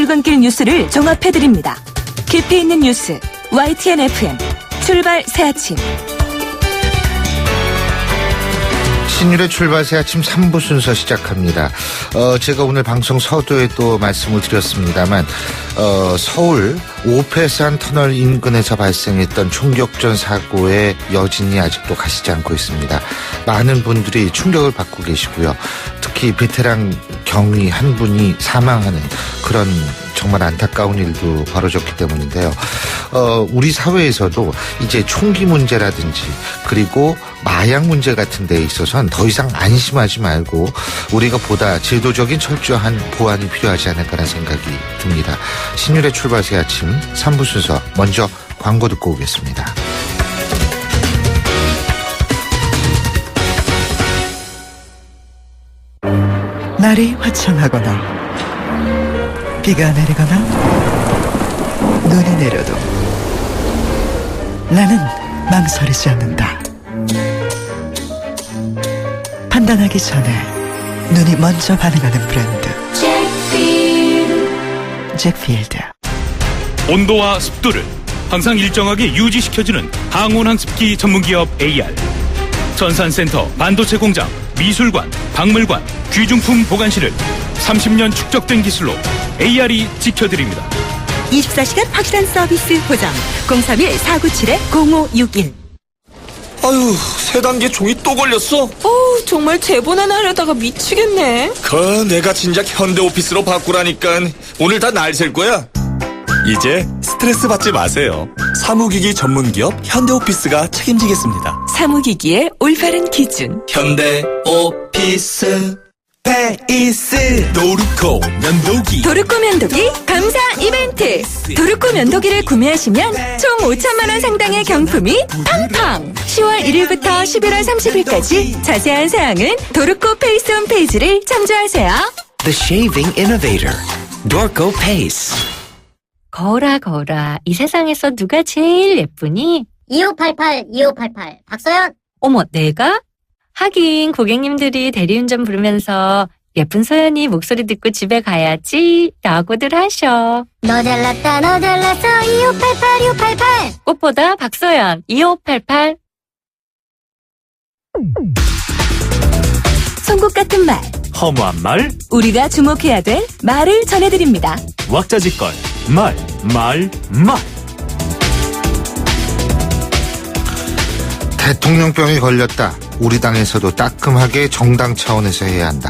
출근길 뉴스를 종합해드립니다. 깊이 있는 뉴스 YTN FM 출발 새아침. 신율의 출발 새아침 3부 순서 시작합니다. 제가 오늘 방송 서두에 또 말씀을 드렸습니다만 서울 오페산 터널 인근에서 발생했던 총격전 사고의 여진이 아직도 가시지 않고 있습니다. 많은 분들이 충격을 받고 계시고요. 특히 베테랑 경위 한 분이 사망하는 그런 정말 안타까운 일도 벌어졌기 때문인데요. 우리 사회에서도 이제 총기 문제라든지 그리고 마약 문제 같은 데에 있어서는 더 이상 안심하지 말고 우리가 보다 제도적인 철저한 보완이 필요하지 않을까라는 생각이 듭니다. 신율의 출발 새 아침 3부 순서 먼저 광고 듣고 오겠습니다. 날이 화창하거나 비가 내리거나 눈이 내려도 나는 망설이지 않는다. 판단하기 전에 눈이 먼저 반응하는 브랜드 잭필드. 온도와 습도를 항상 일정하게 유지시켜주는 항온항습기 전문기업 AR. 전산센터, 반도체 공장, 미술관, 박물관, 귀중품 보관실을 30년 축적된 기술로 AR이 지켜드립니다. 24시간 확실한 서비스 보장 031-497-0561. 아유, 세 단계 종이 또 걸렸어? 정말 재본하나 하려다가 미치겠네. 내가 진작 현대오피스로 바꾸라니까. 오늘 다 날 셀 거야. 이제 스트레스 받지 마세요. 사무기기 전문기업 현대오피스가 책임지겠습니다. 사무기기의 올바른 기준 현대오피스 페이스 도르코 면도기. 도르코 면도기 감사 이벤트. 도르코 면도기를 구매하시면 총 5천만 원 상당의 경품이 팡팡. 10월 1일부터 11월 30일까지 자세한 사항은 도르코 페이스 홈페이지를 참조하세요. The Shaving Innovator, Dorco Pace. 거울아, 이 세상에서 누가 제일 예쁘니? 2588 박서연. 어머, 내가? 하긴 고객님들이 대리운전 부르면서 예쁜 서연이 목소리 듣고 집에 가야지 라고들 하셔. 너 잘났다 너 잘났어 2588 꽃보다 박서연 2588. 송곳 같은 말, 허무한 말, 우리가 주목해야 될 말을 전해드립니다. 왁자지껄, 말. 대통령병에 걸렸다. 우리 당에서도 따끔하게 정당 차원에서 해야 한다.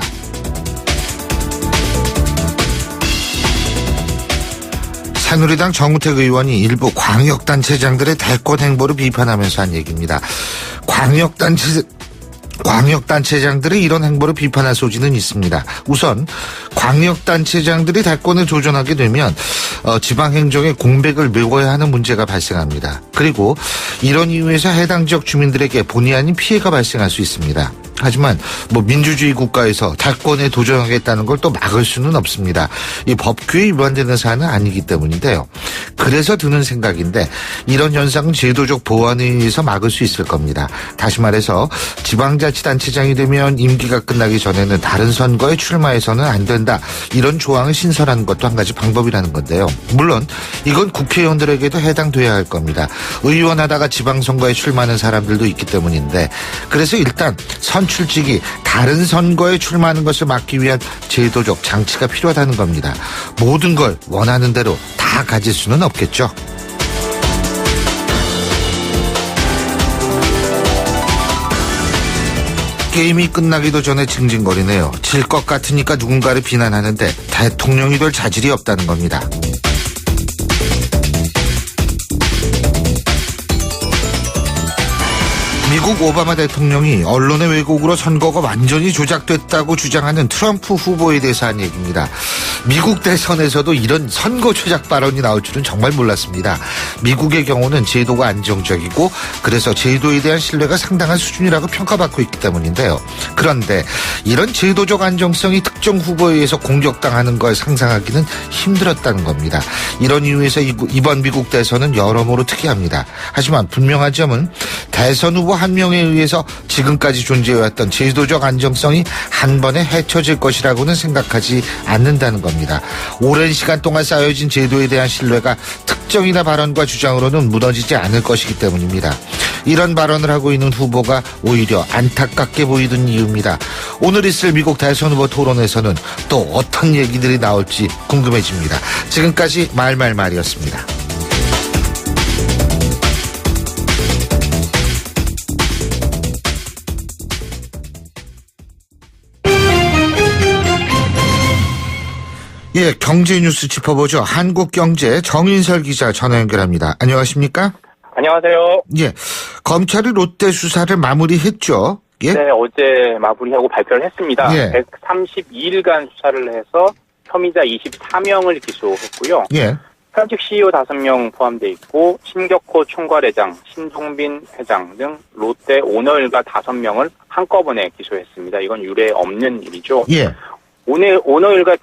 새누리당 정우택 의원이 일부 광역단체장들의 대권 행보를 비판하면서 한 얘기입니다. 광역단체장들의 이런 행보를 비판할 소지는 있습니다. 우선 광역단체장들이 대권에 도전하게 되면 지방행정의 공백을 메워야 하는 문제가 발생합니다. 그리고 이런 이유에서 해당 지역 주민들에게 본의 아닌 피해가 발생할 수 있습니다. 하지만 민주주의 국가에서 대권에 도전하겠다는 걸 또 막을 수는 없습니다. 이 법규에 위반되는 사안은 아니기 때문인데요. 그래서 드는 생각인데 이런 현상은 제도적 보완에 의해서 막을 수 있을 겁니다. 다시 말해서 지방자치단체장이 되면 임기가 끝나기 전에는 다른 선거에 출마해서는 안 된다. 이런 조항을 신설하는 것도 한 가지 방법이라는 건데요. 물론 이건 국회의원들에게도 해당돼야 할 겁니다. 의원하다가 지방선거에 출마하는 사람들도 있기 때문인데 그래서 일단 선출직이 다른 선거에 출마하는 것을 막기 위한 제도적 장치가 필요하다는 겁니다. 모든 걸 원하는 대로 다 가질 수는 없겠죠. 게임이 끝나기도 전에 징징거리네요. 질 것 같으니까 누군가를 비난하는데 대통령이 될 자질이 없다는 겁니다. 미국 오바마 대통령이 언론의 왜곡으로 선거가 완전히 조작됐다고 주장하는 트럼프 후보에 대해서 한 얘기입니다. 미국 대선에서도 이런 선거 조작 발언이 나올 줄은 정말 몰랐습니다. 미국의 경우는 제도가 안정적이고 그래서 제도에 대한 신뢰가 상당한 수준이라고 평가받고 있기 때문인데요. 그런데 이런 제도적 안정성이 특정 후보에 의해서 공격당하는 걸 상상하기는 힘들었다는 겁니다. 이런 이유에서 이번 미국 대선은 여러모로 특이합니다. 하지만 분명한 점은 대선 후보 한 명에 의해서 지금까지 존재해왔던 제도적 안정성이 한 번에 헤쳐질 것이라고는 생각하지 않는다는 겁니다. 오랜 시간 동안 쌓여진 제도에 대한 신뢰가 특정이나 발언과 주장으로는 무너지지 않을 것이기 때문입니다. 이런 발언을 하고 있는 후보가 오히려 안타깝게 보이는 이유입니다. 오늘 있을 미국 대선 후보 토론에서는 또 어떤 얘기들이 나올지 궁금해집니다. 지금까지 말말말이었습니다. 예, 경제 뉴스 짚어보죠. 한국경제 정인설 기자 전화 연결합니다. 안녕하십니까? 안녕하세요. 예, 검찰이 롯데 수사를 마무리했죠. 예? 네, 어제 마무리하고 발표를 했습니다. 예. 132일간 수사를 해서 혐의자 24명을 기소했고요. 예. 현직 CEO 5명 포함돼 있고 신격호 총괄회장, 신종빈 회장 등 롯데 오너 일가 5명을 한꺼번에 기소했습니다. 이건 유례 없는 일이죠. 예. 오너 일가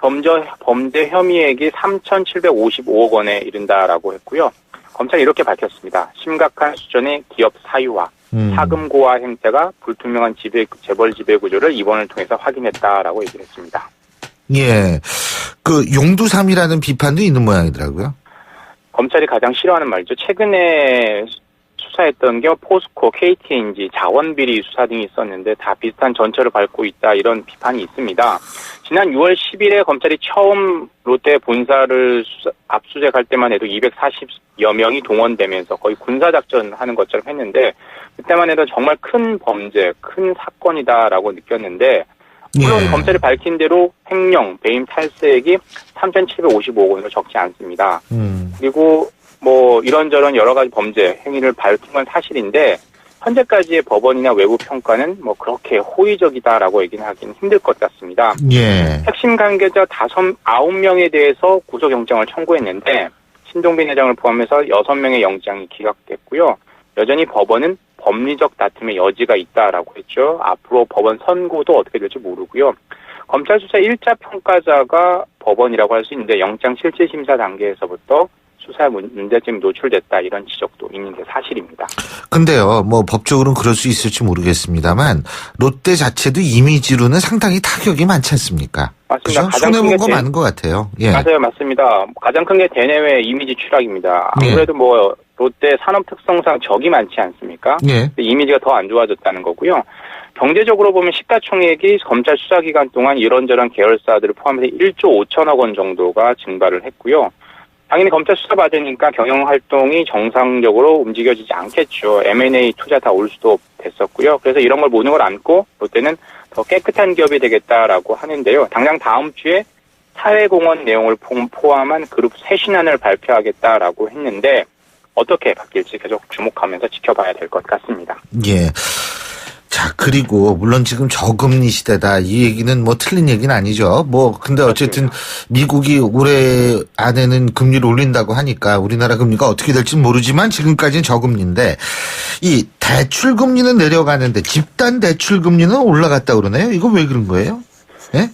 범죄 혐의액이 3,755억 원에 이른다라고 했고요. 검찰이 이렇게 밝혔습니다. 심각한 수준의 기업 사유화, 사금 고와 행태가 불투명한 재벌 지배 구조를 이번을 통해서 확인했다라고 얘기를 했습니다. 예. 그 용두삼이라는 비판도 있는 모양이더라고요. 검찰이 가장 싫어하는 말이죠. 최근에 수사했던 게 포스코, KTNG, 자원비리 수사 등이 있었는데 다 비슷한 전철을 밟고 있다 이런 비판이 있습니다. 지난 6월 10일에 검찰이 처음 롯데 본사를 압수수색할 때만 해도 240여 명이 동원되면서 거의 군사작전 하는 것처럼 했는데 그때만 해도 정말 큰 범죄, 큰 사건이다라고 느꼈는데 물론 예. 검찰이 밝힌 대로 횡령, 배임 탈세액이 3,755억 원으로 적지 않습니다. 그리고 뭐 이런저런 여러 가지 범죄 행위를 밝힌 건 사실인데 현재까지의 법원이나 외부 평가는 뭐 그렇게 호의적이다라고 얘기는 하긴 힘들 것 같습니다. 예. 핵심 관계자 9명에 대해서 구속영장을 청구했는데 신종빈 회장을 포함해서 6명의 영장이 기각됐고요. 여전히 법원은 법리적 다툼의 여지가 있다라고 했죠. 앞으로 법원 선고도 어떻게 될지 모르고요. 검찰 수사 1차 평가자가 법원이라고 할 수 있는데 영장 실질 심사 단계에서부터 수사에 문제점이 노출됐다 이런 지적도 있는 게 사실입니다. 근데요, 뭐 법적으로는 그럴 수 있을지 모르겠습니다만 롯데 자체도 이미지로는 상당히 타격이 많지 않습니까? 맞습니다. 그죠? 가장 손해본 큰 거 게 많은 것 같아요. 예. 맞아요, 맞습니다. 가장 큰 게 대내외 이미지 추락입니다. 아무래도 뭐 롯데 산업 특성상 적이 많지 않습니까? 예. 이미지가 더 안 좋아졌다는 거고요. 경제적으로 보면 시가총액이 검찰 수사 기간 동안 이런저런 계열사들을 포함해서 1조 5천억 원 정도가 증발을 했고요. 당연히 검찰 수사 받으니까 경영 활동이 정상적으로 움직여지지 않겠죠. M&A 투자 다 올 수도 됐었고요. 그래서 이런 걸 모든 걸 안고 롯데는 더 깨끗한 기업이 되겠다라고 하는데요. 당장 다음 주에 사회공헌 내용을 포함한 그룹 새 신안을 발표하겠다라고 했는데 어떻게 바뀔지 계속 주목하면서 지켜봐야 될 것 같습니다. 예. 자, 그리고 물론 지금 저금리 시대다 이 얘기는 뭐 틀린 얘기는 아니죠. 뭐 근데 어쨌든 미국이 올해 안에는 금리를 올린다고 하니까 우리나라 금리가 어떻게 될지는 모르지만 지금까지는 저금리인데 이 대출 금리는 내려가는데 집단 대출 금리는 올라갔다 그러네요. 이거 왜 그런 거예요? 예?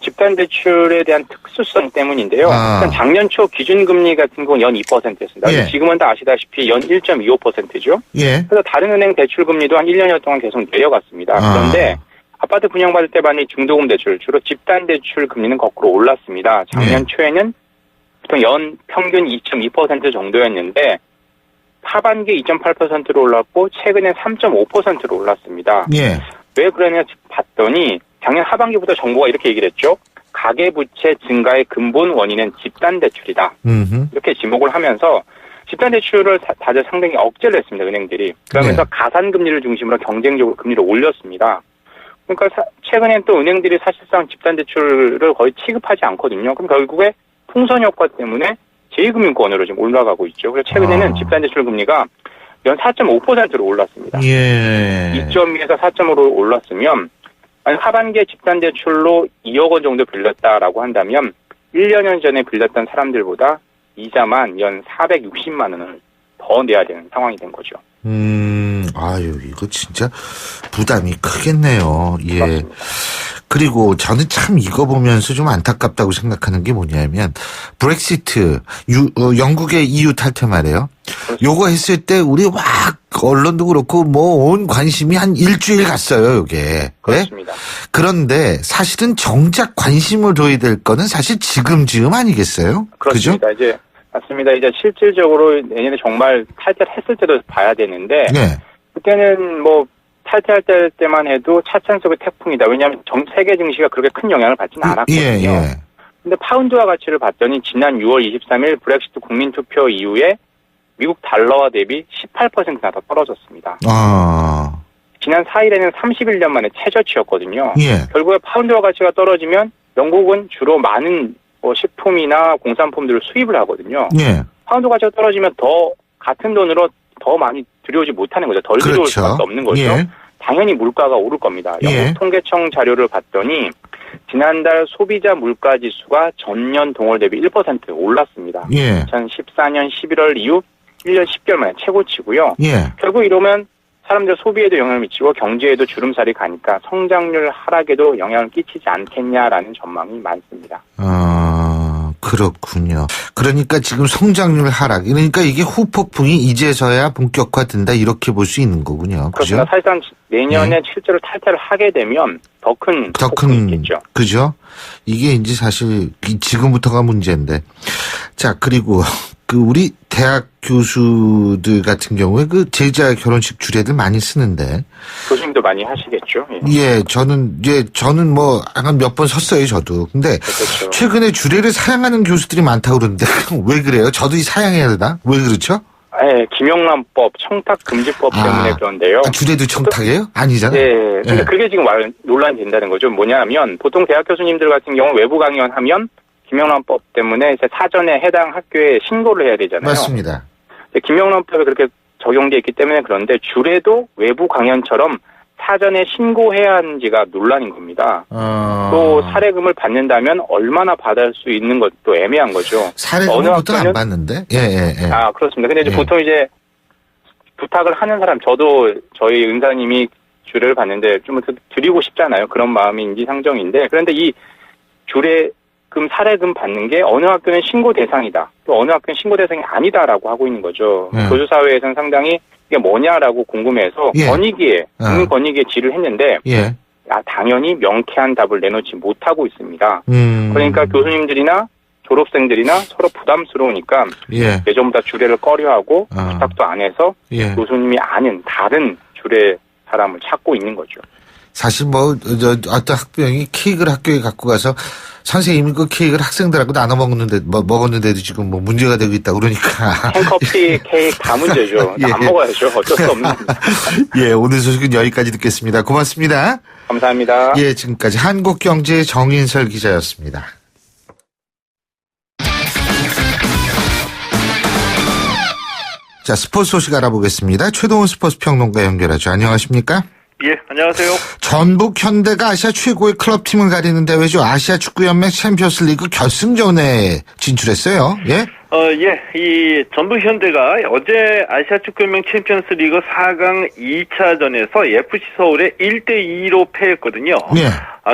집단 대출에 대한 특수성 때문인데요. 일단 작년 초 기준금리 같은 경우는 연 2%였습니다. 예. 지금은 다 아시다시피 연 1.25%죠. 예. 그래서 다른 은행 대출금리도 한 1년여 동안 계속 내려갔습니다. 그런데 아파트 분양받을 때 받는 중도금 대출, 주로 집단 대출 금리는 거꾸로 올랐습니다. 작년 초에는 보통 연 평균 2.2% 정도였는데 하반기 2.8%로 올랐고 최근에 3.5%로 올랐습니다. 예. 왜 그러냐 봤더니 작년 하반기부터 정부가 이렇게 얘기를 했죠. 가계부채 증가의 근본 원인은 집단대출이다. 이렇게 지목을 하면서 집단대출을 다들 상당히 억제를 했습니다. 은행들이. 그러면서 가산금리를 중심으로 경쟁적으로 금리를 올렸습니다. 그러니까 최근엔 또 은행들이 사실상 집단대출을 거의 취급하지 않거든요. 그럼 결국에 풍선 효과 때문에 제2금융권으로 지금 올라가고 있죠. 그래서 최근에는 집단대출 금리가 연 4.5%로 올랐습니다. 예. 2.2에서 4.5로 올랐으면 하반기에 집단대출로 2억 원 정도 빌렸다라고 한다면 1년 전에 빌렸던 사람들보다 이자만 연 460만 원을 더 내야 되는 상황이 된 거죠. 아유, 이거 진짜 부담이 크겠네요. 예. 맞습니다. 그리고 저는 참 이거 보면서 좀 안타깝다고 생각하는 게 뭐냐면 브렉시트 영국의 EU 탈퇴 말이에요. 요거 했을 때 우리 막 언론도 그렇고 뭐 온 관심이 한 일주일 갔어요, 요게. 그렇습니다. 네? 그런데 사실은 정작 관심을 둬야 될 거는 사실 지금 아니겠어요? 그렇습니다. 그죠? 이제 맞습니다. 이제 실질적으로 내년에 정말 탈퇴를 했을 때도 봐야 되는데 네. 그때는 뭐 탈퇴할 때만 해도 차찬 속의 태풍이다. 왜냐하면 전 세계 증시가 그렇게 큰 영향을 받지는 않았거든요. 예. 근데 파운드화 가치를 봤더니 지난 6월 23일 브렉시트 국민투표 이후에 미국 달러화 대비 18%나 더 떨어졌습니다. 지난 4일에는 31년 만에 최저치였거든요. 예. 결국에 파운드화 가치가 떨어지면 영국은 주로 많은 식품이나 공산품들을 수입을 하거든요. 예. 파운드 가치가 떨어지면 더 같은 돈으로 더 많이 들여오지 못하는 거죠. 덜 들여올 그렇죠. 수밖에 없는 거죠. 예. 당연히 물가가 오를 겁니다. 영국 예. 통계청 자료를 봤더니 지난달 소비자 물가 지수가 전년 동월 대비 1% 올랐습니다. 예. 2014년 11월 이후 1년 10개월 만에 최고치고요. 예. 결국 이러면 사람들 소비에도 영향을 미치고 경제에도 주름살이 가니까 성장률 하락에도 영향을 끼치지 않겠냐라는 전망이 많습니다. 그렇군요. 그러니까 지금 성장률 하락, 그러니까 이게 후폭풍이 이제서야 본격화된다 이렇게 볼 수 있는 거군요. 그죠? 그렇습니다. 사실상 내년에 실제로 탈퇴를 하게 되면 더 큰 폭풍이 있겠죠. 그죠? 이게 이제 사실 지금부터가 문제인데. 자, 그리고 우리 대학 교수들 같은 경우에 제자 결혼식 주례들 많이 쓰는데. 교수님도 많이 하시겠죠. 예, 저는 뭐, 한 몇 번 섰어요, 저도. 근데, 그렇죠. 최근에 주례를 사양하는 교수들이 많다고 그러는데, 왜 그래요? 저도 사양해야 되나? 왜 그렇죠? 네, 김영란법, 청탁금지법 때문에 그런데요. 주례도 청탁이에요? 아니잖아요. 네, 근데 그게 지금 논란이 된다는 거죠. 뭐냐면, 보통 대학 교수님들 같은 경우 외부 강연하면, 김영란법 때문에 이제 사전에 해당 학교에 신고를 해야 되잖아요. 맞습니다. 김영란법에 그렇게 적용되어 있기 때문에 그런데 주례도 외부 강연처럼 사전에 신고해야 하는지가 논란인 겁니다. 또 사례금을 받는다면 얼마나 받을 수 있는 것도 애매한 거죠. 사례금부터 안 받는데? 예. 그렇습니다. 근데 이제 보통 이제 부탁을 하는 사람, 저도 저희 은사님이 주례를 받는데 좀 드리고 싶잖아요. 그런 마음이 인지상정인데, 그런데 이 주례금, 사례금 받는 게 어느 학교는 신고 대상이다, 또 어느 학교는 신고 대상이 아니다라고 하고 있는 거죠. 교수사회에서는 상당히 이게 뭐냐라고 궁금해서 국민 권익위에 질의를 했는데 당연히 명쾌한 답을 내놓지 못하고 있습니다. 그러니까 교수님들이나 졸업생들이나 서로 부담스러우니까 예전보다 주례를 꺼려하고 부탁도 안 해서 교수님이 아는 다른 주례 사람을 찾고 있는 거죠. 사실 어떤 학부형이 케이크를 학교에 갖고 가서 선생님이 그 케이크를 학생들하고 나눠 먹었는데도 지금 뭐 문제가 되고 있다 그러니까. 캔커피, 케이크 다 문제죠. 안 먹어야죠. 어쩔 수 없는 겁니다. 예, 오늘 소식은 여기까지 듣겠습니다. 고맙습니다. 감사합니다. 예, 지금까지 한국경제의 정인설 기자였습니다. 자, 스포츠 소식 알아보겠습니다. 최동훈 스포츠 평론가 연결하죠. 안녕하십니까? 예, 안녕하세요. 전북 현대가 아시아 최고의 클럽팀을 가리는 대회죠. 아시아 축구연맹 챔피언스 리그 결승전에 진출했어요. 예? 이 전북 현대가 어제 아시아 축구연맹 챔피언스 리그 4강 2차전에서 FC 서울에 1대2로 패했거든요. 예.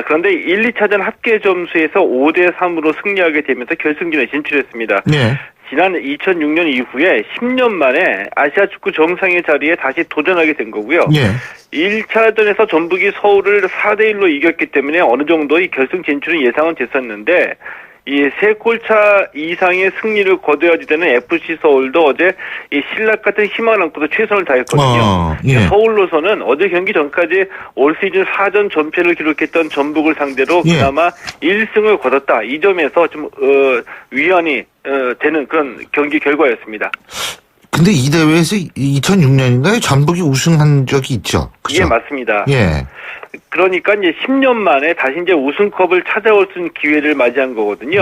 그런데 1, 2차전 합계 점수에서 5대3으로 승리하게 되면서 결승전에 진출했습니다. 예. 지난 2006년 이후에 10년 만에 아시아 축구 정상의 자리에 다시 도전하게 된 거고요. 예. 1차전에서 전북이 서울을 4대1로 이겼기 때문에 어느 정도 이 결승 진출은 예상은 됐었는데, 이 3골차 이상의 승리를 거둬야지 되는 FC 서울도 어제 이 신락 같은 희망을 안고도 최선을 다했거든요. 서울로서는 어제 경기 전까지 올 시즌 4전 전패를 기록했던 전북을 상대로 그나마 1승을 거뒀다. 이 점에서 좀 위안이 되는 그런 경기 결과였습니다. 근데 이 대회에서 2006년인가요? 전북이 우승한 적이 있죠. 그죠? 예, 맞습니다. 예. 그러니까 이제 10년 만에 다시 이제 우승컵을 찾아올 수 있는 기회를 맞이한 거거든요.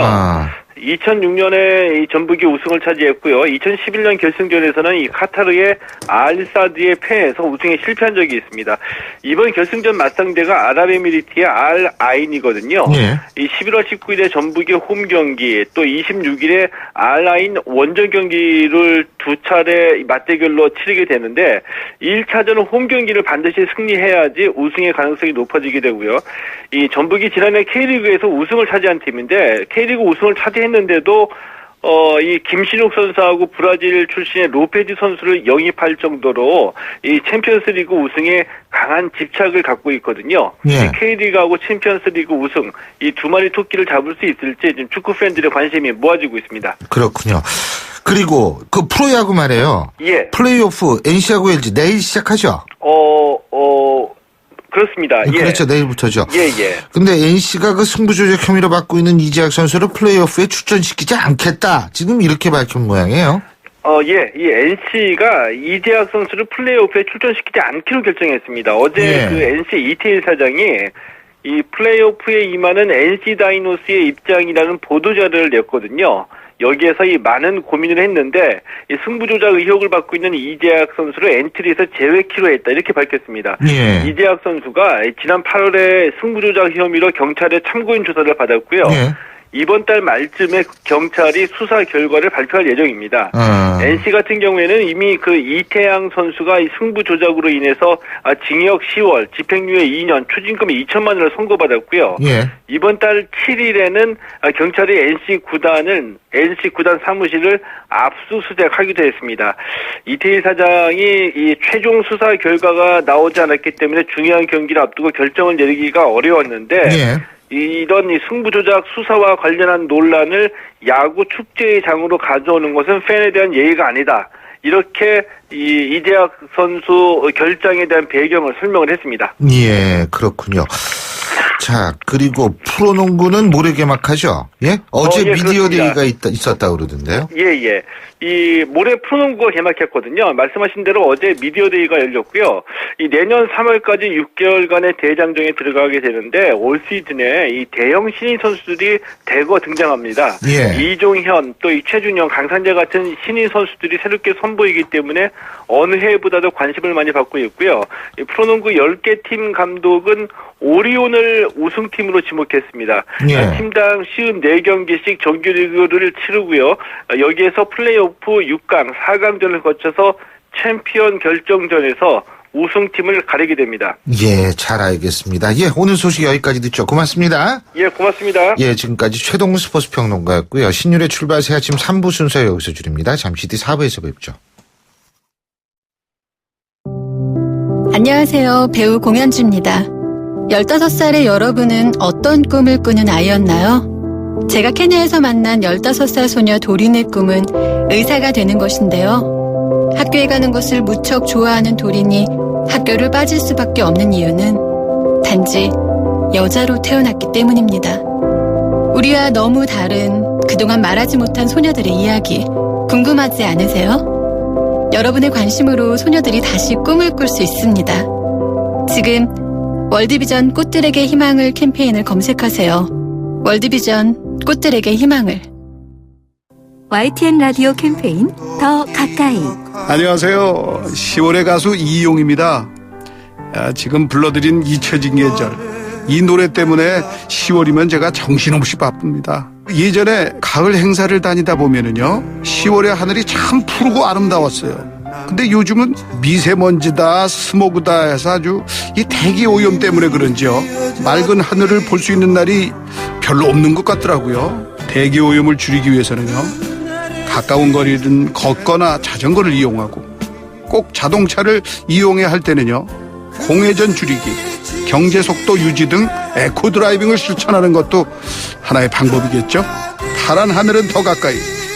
2006년에 이 전북이 우승을 차지했고요. 2011년 결승전에서는 이 카타르의 알사드에 패해서 우승에 실패한 적이 있습니다. 이번 결승전 맞상대가 아랍에미리트의 알 아인이거든요. 예. 이 11월 19일에 전북의 홈 경기, 또 26일에 알 아인 원정 경기를 두 차례 맞대결로 치르게 되는데 1차전은 홈 경기를 반드시 승리해야지 우승의 가능성이 높아지게 되고요. 이 전북이 지난해 K리그에서 우승을 차지한 팀인데 K리그 우승을 차지했는데도 이 김신욱 선수하고 브라질 출신의 로페즈 선수를 영입할 정도로 이 챔피언스리그 우승에 강한 집착을 갖고 있거든요. 예. 이 K리그하고 챔피언스리그 우승 이 두 마리 토끼를 잡을 수 있을지 지금 축구 팬들의 관심이 모아지고 있습니다. 그렇군요. 그리고 그 프로야구 말이에요. 예. 플레이오프 NC하고 LG 내일 시작하죠? 그렇습니다. 예. 그렇죠. 내일부터죠. 예, 예. 근데 NC가 그 승부조작 혐의로 받고 있는 이재학 선수를 플레이오프에 출전시키지 않겠다. 지금 이렇게 밝힌 모양이에요. 예. 이 NC가 이재학 선수를 플레이오프에 출전시키지 않기로 결정했습니다. 어제 예. 그 NC 이태일 사장이 이 플레이오프에 임하는 NC 다이노스의 입장이라는 보도자료를 냈거든요. 여기에서 이 많은 고민을 했는데 이 승부조작 의혹을 받고 있는 이재학 선수를 엔트리에서 제외키로 했다 이렇게 밝혔습니다. 예. 이재학 선수가 지난 8월에 승부조작 혐의로 경찰에 참고인 조사를 받았고요. 예. 이번 달 말쯤에 경찰이 수사 결과를 발표할 예정입니다. NC 같은 경우에는 이미 그 이태양 선수가 이 승부 조작으로 인해서 징역 10월, 집행유예 2년, 추징금 2천만 원을 선고받았고요. 예. 이번 달 7일에는 경찰이 NC 구단 사무실을 압수수색하기도 했습니다. 이태일 사장이 이 최종 수사 결과가 나오지 않았기 때문에 중요한 경기를 앞두고 결정을 내리기가 어려웠는데 예. 이런 이 승부조작 수사와 관련한 논란을 야구 축제의 장으로 가져오는 것은 팬에 대한 예의가 아니다. 이렇게 이재학 선수 결정에 대한 배경을 설명을 했습니다. 예, 그렇군요. 자, 그리고 프로농구는 모레 개막하죠? 예? 어제 예, 미디어 그렇습니다. 데이가 있었다고 그러던데요? 예. 이 모레 프로농구가 개막했거든요. 말씀하신 대로 어제 미디어 데이가 열렸고요. 이 내년 3월까지 6개월간의 대장정에 들어가게 되는데 올 시즌에 이 대형 신인 선수들이 대거 등장합니다. 예. 이종현, 또 이 최준영, 강산재 같은 신인 선수들이 새롭게 선보이기 때문에 어느 해보다도 관심을 많이 받고 있고요. 이 프로농구 10개 팀 감독은 오리온을 우승팀으로 지목했습니다. 예. 팀당 54경기씩 정규리그를 치르고요. 여기에서 플레이오프 6강, 4강전을 거쳐서 챔피언 결정전에서 우승팀을 가리게 됩니다. 예, 잘 알겠습니다. 예, 오늘 소식 여기까지 듣죠. 고맙습니다. 예, 고맙습니다. 예, 지금까지 최동훈 스포츠 평론가였고요. 신율의 출발 새 아침 3부 순서 여기서 줄입니다. 잠시 뒤 4부에서 뵙죠. 안녕하세요. 배우 공연주입니다. 15살의 여러분은 어떤 꿈을 꾸는 아이였나요? 제가 케냐에서 만난 15살 소녀 도린의 꿈은 의사가 되는 것인데요. 학교에 가는 것을 무척 좋아하는 도린이 학교를 빠질 수밖에 없는 이유는 단지 여자로 태어났기 때문입니다. 우리와 너무 다른 그동안 말하지 못한 소녀들의 이야기 궁금하지 않으세요? 여러분의 관심으로 소녀들이 다시 꿈을 꿀 수 있습니다. 지금 월드비전 꽃들에게 희망을 캠페인을 검색하세요. 월드비전 꽃들에게 희망을. YTN 라디오 캠페인 더 가까이. 안녕하세요. 10월의 가수 이용입니다. 지금 불러드린 잊혀진 계절. 이 노래 때문에 10월이면 제가 정신없이 바쁩니다. 예전에 가을 행사를 다니다 보면은요, 10월의 하늘이 참 푸르고 아름다웠어요. 근데 요즘은 미세먼지다 스모그다 해서 아주 이 대기 오염 때문에 그런지요, 맑은 하늘을 볼 수 있는 날이 별로 없는 것 같더라고요. 대기 오염을 줄이기 위해서는요, 가까운 거리든 걷거나 자전거를 이용하고, 꼭 자동차를 이용해야 할 때는요, 공회전 줄이기, 경제 속도 유지 등 에코 드라이빙을 실천하는 것도 하나의 방법이겠죠. 파란 하늘은 더 가까이,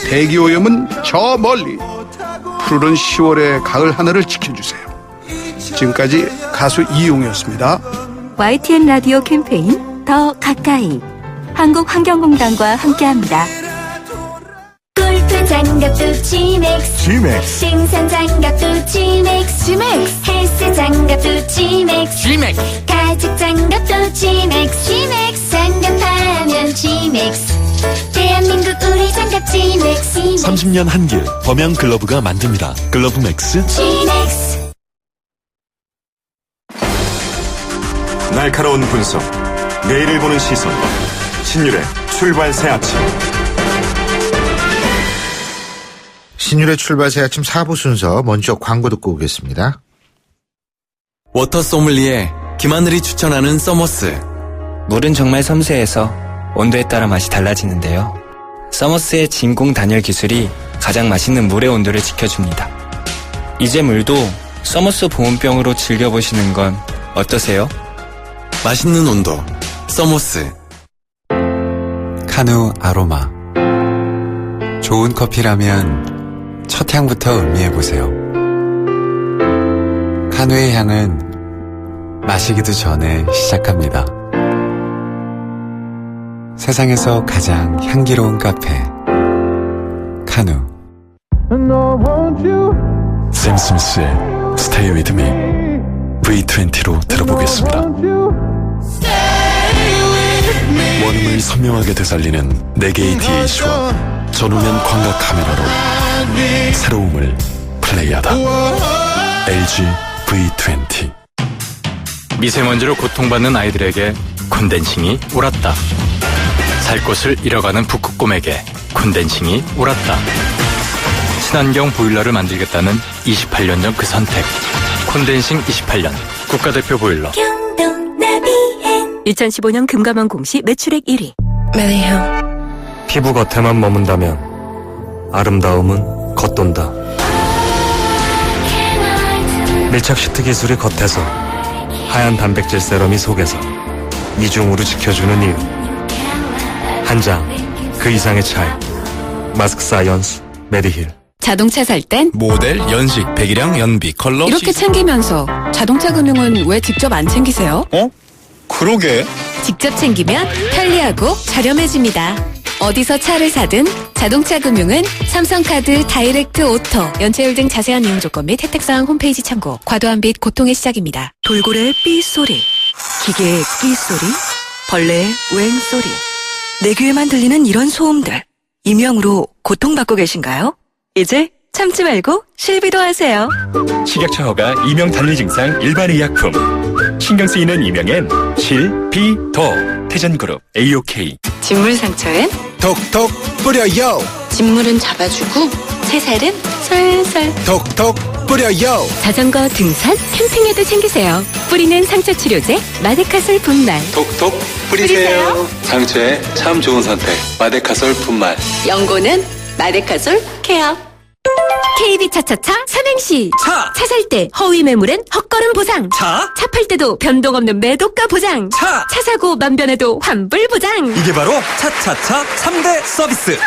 대기 오염은 저 멀리. 푸르른 10월의 가을 하늘을 지켜주세요. 지금까지 가수 이용이었습니다. YTN 라디오 캠페인 더 가까이. 한국환경공단과 함께합니다. 골프 장갑도 지맥스, 생산 장갑도 지맥스, 헬스 장갑도 지맥스, 가죽 장갑도 지맥스, 장갑하면 지맥스. 대한민국 지넥스 30년 한길 범양 글러브가 만듭니다. 글러브 맥스. 지넥스. 날카로운 분석, 내일을 보는 시선, 신율의 출발 새 아침. 신율의 출발 새 아침 4부 순서 먼저 광고 듣고 오겠습니다. 워터 소믈리에 김하늘이 추천하는 서머스. 물은 정말 섬세해서 온도에 따라 맛이 달라지는데요. 서머스의 진공 단열 기술이 가장 맛있는 물의 온도를 지켜줍니다. 이제 물도 서머스 보온병으로 즐겨보시는 건 어떠세요? 맛있는 온도 서머스. 카누 아로마. 좋은 커피라면 첫 향부터 음미해보세요. 카누의 향은 마시기도 전에 시작합니다. 세상에서 가장 향기로운 카페 카누. 샘 스미스의 Stay With Me V20로 들어보겠습니다. 원음을 선명하게 되살리는 4개의 DAC와 전후면 광각 카메라로 새로움을 플레이하다. LG V20. 미세먼지로 고통받는 아이들에게 콘덴싱이 옳았다. 살 곳을 잃어가는 북극곰에게 콘덴싱이 옳았다. 친환경 보일러를 만들겠다는 28년 전 그 선택. 콘덴싱 28년 국가대표 보일러. 2015년 금감원 공시 매출액 1위. 피부 겉에만 머문다면 아름다움은 겉돈다. 밀착 시트 기술이 겉에서, 하얀 단백질 세럼이 속에서 이중으로 지켜주는 이유. 한 장, 그 이상의 차이. 마스크 사이언스 메디힐. 자동차 살 땐 모델, 연식, 배기량, 연비, 컬러 이렇게 챙기면서 자동차 금융은 왜 직접 안 챙기세요? 그러게. 직접 챙기면 편리하고 저렴해집니다. 어디서 차를 사든 자동차 금융은 삼성카드 다이렉트 오토. 연체율 등 자세한 이용 조건 및 혜택사항 홈페이지 참고. 과도한 빚 고통의 시작입니다. 돌고래의 삐 소리, 기계의 끼 소리, 벌레의 웽 소리. 내 귀에만 들리는 이런 소음들. 이명으로 고통받고 계신가요? 이제 참지 말고 실비도 하세요. 식약처허가 이명 단리 증상 일반 의약품. 신경 쓰이는 이명엔 실비도. 태전그룹 AOK. 진물 상처엔 톡톡 뿌려요. 진물은 잡아주고 새살은 솔솔. 톡톡 뿌려요. 자전거, 등산, 캠핑에도 챙기세요. 뿌리는 상처 치료제 마데카솔 분말. 톡톡 뿌리세요. 상처에 참 좋은 선택. 마데카솔 분말. 연고는 마데카솔 케어. KB 차차차 삼행시. 차 살 때 허위 매물엔 헛걸음 보상. 차 팔 때도 변동 없는 매도가 보장. 차 사고 만변에도 환불 보장. 이게 바로 차차차 3대 서비스.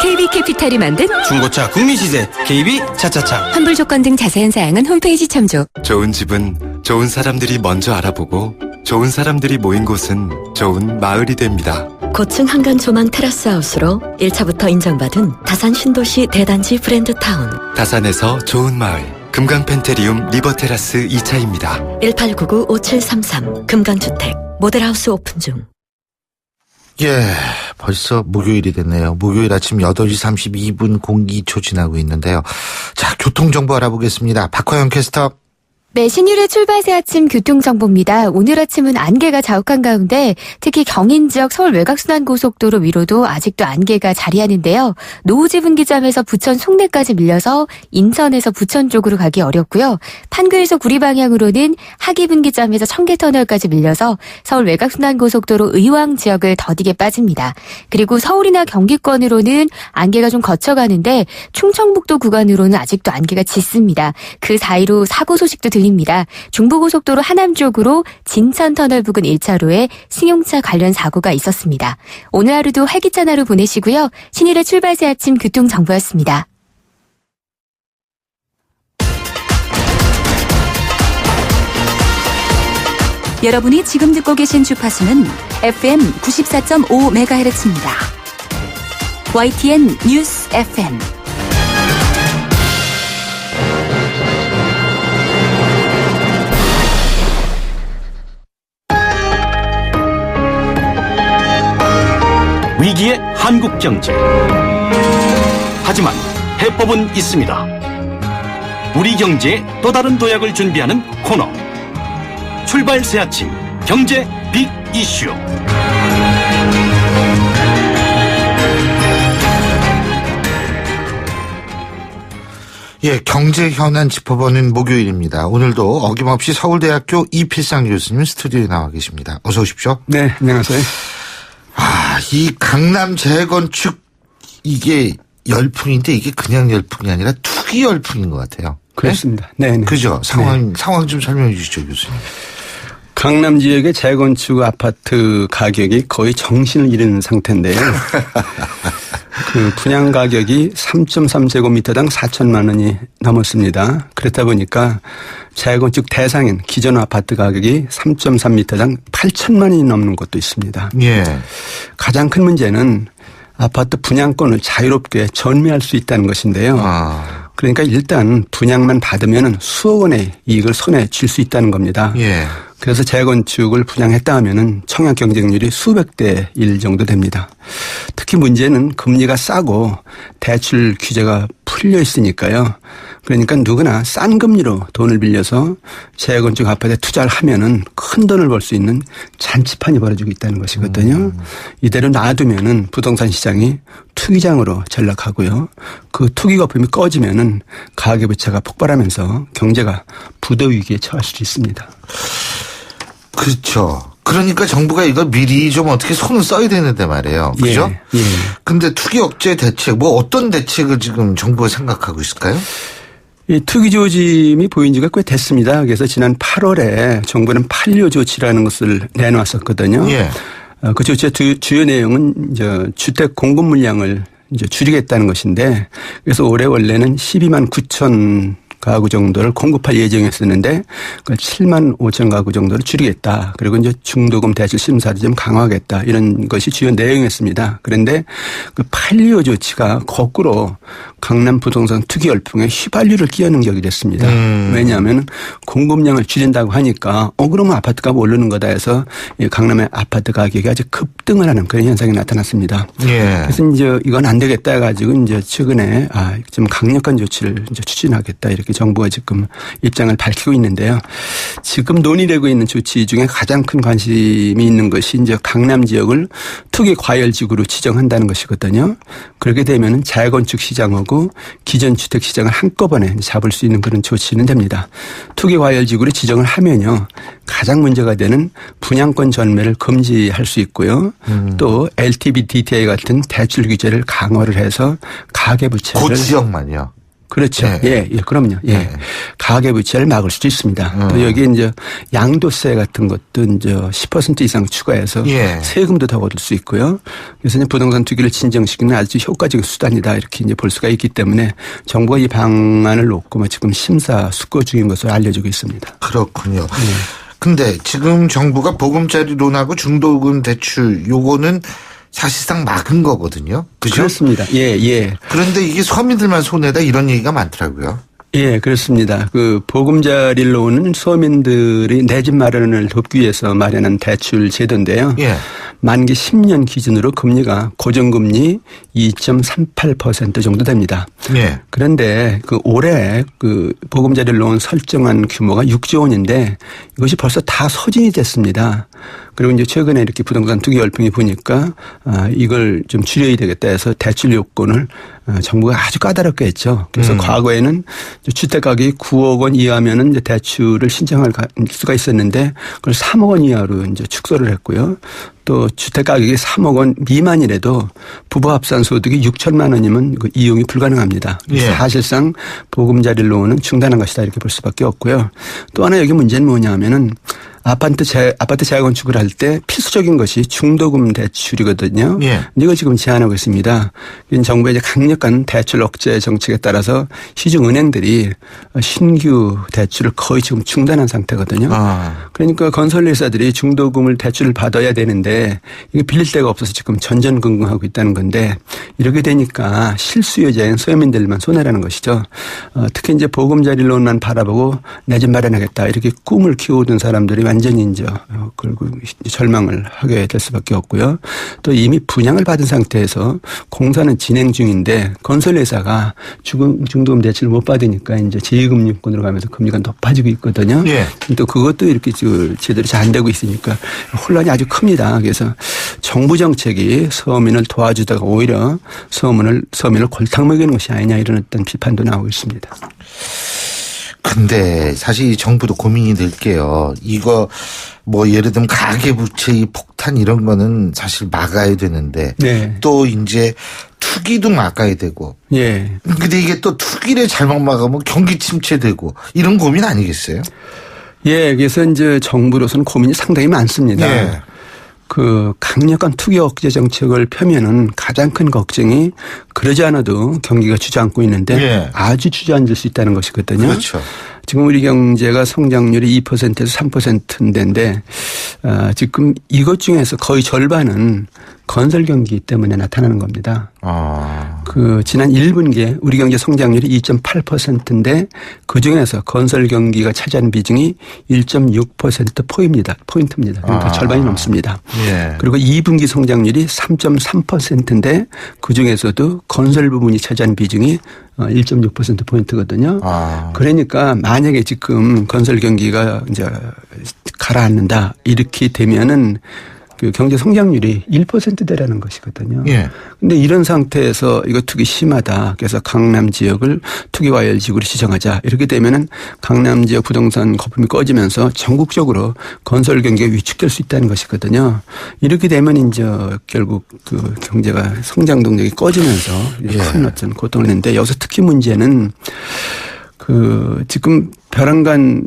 KB 캐피탈이 만든 중고차 국민시세 KB 차차차. 환불 조건 등 자세한 사항은 홈페이지 참조. 좋은 집은 좋은 사람들이 먼저 알아보고 좋은 사람들이 모인 곳은 좋은 마을이 됩니다. 고층 한간 조망 테라스 하우스로 1차부터 인정받은 다산 신도시 대단지 브랜드타운. 다산에서 좋은 마을 금강 펜테리움 리버테라스 2차입니다. 1899-5733 금강주택 모델하우스 오픈 중. 예, 벌써 목요일이 됐네요. 목요일 아침 8시 32분 02초 지나고 있는데요. 자, 교통정보 알아보겠습니다. 박화영 캐스터. 네, 신율의 출발새 아침 교통정보입니다. 오늘 아침은 안개가 자욱한 가운데 특히 경인 지역 서울 외곽순환고속도로 위로도 아직도 안개가 자리하는데요. 노우지 분기점에서 부천 송내까지 밀려서 인천에서 부천 쪽으로 가기 어렵고요. 판교에서 구리 방향으로는 하기 분기점에서 청계터널까지 밀려서 서울 외곽순환고속도로 의왕 지역을 더디게 빠집니다. 그리고 서울이나 경기권으로는 안개가 좀 거쳐가는데 충청북도 구간으로는 아직도 안개가 짙습니다. 그 사이로 사고 소식도 들립니다. 중부고속도로 하남 쪽으로 진천터널 부근 1차로에 승용차 관련 사고가 있었습니다. 오늘 하루도 활기찬 하루 보내시고요. 신일의 출발새 아침 교통정보였습니다. 여러분이 지금 듣고 계신 주파수는 FM 94.5MHz입니다. YTN 뉴스 FM. 위기의 한국 경제. 하지만 해법은 있습니다. 우리 경제에 또 다른 도약을 준비하는 코너. 출발 새 아침 경제 빅 이슈. 예, 경제 현안 짚어보는 목요일입니다. 오늘도 어김없이 서울대학교 이필상 교수님 스튜디오에 나와 계십니다. 어서 오십시오. 네, 안녕하세요. 이 강남 재건축 이게 열풍인데 이게 그냥 열풍이 아니라 투기 열풍인 것 같아요. 그렇습니다. 네, 네. 그죠? 상황 좀 설명해 주시죠, 교수님. 강남 지역의 재건축 아파트 가격이 거의 정신을 잃은 상태인데요. 그 분양 가격이 3.3제곱미터당 4천만 원이 넘었습니다. 그렇다 보니까 재건축 대상인 기존 아파트 가격이 3.3미터당 8천만 원이 넘는 것도 있습니다. 예. 가장 큰 문제는 아파트 분양권을 자유롭게 전매할 수 있다는 것인데요. 그러니까 일단 분양만 받으면 수억 원의 이익을 손에 쥘 수 있다는 겁니다. 예. 그래서 재건축을 분양했다 하면은 청약 경쟁률이 수백 대 1 정도 됩니다. 특히 문제는 금리가 싸고 대출 규제가 풀려 있으니까요. 그러니까 누구나 싼 금리로 돈을 빌려서 재건축 아파트에 투자를 하면은 큰 돈을 벌 수 있는 잔치판이 벌어지고 있다는 것이거든요. 이대로 놔두면은 부동산 시장이 투기장으로 전락하고요. 그 투기 거품이 꺼지면은 가계부채가 폭발하면서 경제가 부도 위기에 처할 수 있습니다. 그렇죠. 그러니까 정부가 이걸 미리 좀 어떻게 손을 써야 되는데 말이에요. 그죠? 예. 근데 투기 억제 대책, 뭐 어떤 대책을 지금 정부가 생각하고 있을까요? 이 투기 조짐이 보인 지가 꽤 됐습니다. 그래서 지난 8월에 정부는 8.15 조치라는 것을 내놓았었거든요. 예. 그 조치의 주요 내용은 이제 주택 공급 물량을 이제 줄이겠다는 것인데, 그래서 올해 원래는 12만 9천 가구 정도를 공급할 예정이었었는데 그걸 7만 5천 가구 정도를 줄이겠다. 그리고 이제 중도금 대출 심사도 좀 강화하겠다. 이런 것이 주요 내용이었습니다. 그런데 그 8.25 조치가 거꾸로 강남 부동산 투기 열풍에 휘발유를 끼얹는 격이 됐습니다. 왜냐하면 공급량을 줄인다고 하니까 그러면 아파트값 오르는 거다 해서 강남의 아파트 가격이 아주 급등을 하는 그런 현상이 나타났습니다. 예. 그래서 이제 이건 안 되겠다 해가지고 이제 최근에 좀 강력한 조치를 이제 추진하겠다 이렇게 정부가 지금 입장을 밝히고 있는데요. 지금 논의되고 있는 조치 중에 가장 큰 관심이 있는 것이 이제 강남 지역을 투기 과열 지구로 지정한다는 것이거든요. 그렇게 되면은 재건축 시장하고 기존 주택 시장을 한꺼번에 잡을 수 있는 그런 조치는 됩니다. 투기 과열 지구로 지정을 하면요. 가장 문제가 되는 분양권 전매를 금지할 수 있고요. 또 LTV, DTI 같은 대출 규제를 강화를 해서 가계부채를. 그 지역만요. 그렇죠. 예, 그럼요. 예. 가계부채를 막을 수도 있습니다. 또 여기 이제 양도세 같은 것도 이제 10% 이상 추가해서 세금도 더 얻을 수 있고요. 그래서 이제 부동산 투기를 진정시키는 아주 효과적인 수단이다 이렇게 이제 볼 수가 있기 때문에 정부가 이 방안을 놓고 지금 심사숙고 중인 것으로 알려지고 있습니다. 그렇군요. 근데 지금 정부가 보금자리론하고 중도금 대출 요거는 사실상 막은 거거든요. 그죠? 그렇습니다. 예. 그런데 이게 서민들만 손해다 이런 얘기가 많더라고요. 예, 그렇습니다. 그 보금자리론은 서민들이 내 집 마련을 돕기 위해서 마련한 대출 제도인데요. 예. 만기 10년 기준으로 금리가 고정금리 2.38% 정도 됩니다. 예. 그런데 그 올해 그 보금자리론 설정한 규모가 6조 원인데 이것이 벌써 다 소진이 됐습니다. 그리고 이제 최근에 이렇게 부동산 투기 열풍이 보니까 이걸 좀 줄여야 되겠다 해서 대출 요건을 정부가 아주 까다롭게 했죠. 그래서 과거에는 주택 가격이 9억 원 이하면은 이제 대출을 신청할 수가 있었는데 그걸 3억 원 이하로 이제 축소를 했고요. 또 주택 가격이 3억 원 미만이라도 부부 합산 소득이 6천만 원이면 그 이용이 불가능합니다. 사실상 보금자리론은 중단한 것이다 이렇게 볼 수밖에 없고요. 또 하나 여기 문제는 뭐냐면은 아파트 재건축을 할 때 필수적인 것이 중도금 대출이거든요. 이거 지금 제한하고 있습니다. 정부의 이제 강력한 대출 억제 정책에 따라서 시중은행들이 신규 대출을 거의 지금 중단한 상태거든요. 그러니까 건설회사들이 중도금을 대출을 받아야 되는데 이게 빌릴 데가 없어서 지금 전전긍긍하고 있다는 건데 이렇게 되니까 실수요자인 서민들만 손해라는 것이죠. 특히 이제 보금자리론만 바라보고 내 집 마련하겠다 이렇게 꿈을 키우던 사람들이 완전히 이제 결국 절망을 하게 될 수밖에 없고요. 또 이미 분양을 받은 상태에서 공사는 진행 중인데 건설회사가 중도금 대출을 못 받으니까 이제 제2금융권으로 가면서 금리가 높아지고 있거든요. 예. 또 그것도 이렇게 제대로 잘 안 되고 있으니까 혼란이 아주 큽니다. 그래서 정부 정책이 서민을 도와주다가 오히려 서민을 골탕 먹이는 것이 아니냐 이런 어떤 비판도 나오고 있습니다. 근데 사실 이 정부도 고민이 될 게요. 이거 뭐 예를 들면 가계부채 이 폭탄 이런 거는 사실 막아야 되는데 네. 또 이제 투기도 막아야 되고. 예. 근데 이게 또 투기를 잘못 막으면 경기 침체되고 이런 고민 아니겠어요? 예, 그래서 이제 정부로서는 고민이 상당히 많습니다. 예. 그 강력한 투기 억제 정책을 펴면은 가장 큰 걱정이 그러지 않아도 경기가 주저앉고 있는데 예. 아주 주저앉을 수 있다는 것이거든요. 그렇죠. 지금 우리 경제가 성장률이 2%에서 3%인데 지금 이것 중에서 거의 절반은 건설 경기 때문에 나타나는 겁니다. 그 지난 1분기에 우리 경제 성장률이 2.8%인데 그 중에서 건설 경기가 차지하는 비중이 1.6%포인트입니다. 그러니까 절반이 넘습니다. 예. 그리고 2분기 성장률이 3.3%인데 그 중에서도 건설 부분이 차지하는 비중이 1.6%포인트거든요. 그러니까 만약에 지금 건설 경기가 이제 가라앉는다 이렇게 되면은 그 경제 성장률이 1%대라는 것이거든요. 예. 근데 이런 상태에서 이거 투기 심하다. 그래서 강남 지역을 투기 과열 지구로 지정하자. 이렇게 되면은 강남 지역 부동산 거품이 꺼지면서 전국적으로 건설 경기가 위축될 수 있다는 것이거든요. 이렇게 되면 이제 결국 그 경제가 성장 동력이 꺼지면서 큰 어떤 고통을 내는데 여기서 특히 문제는 그 지금 벼랑간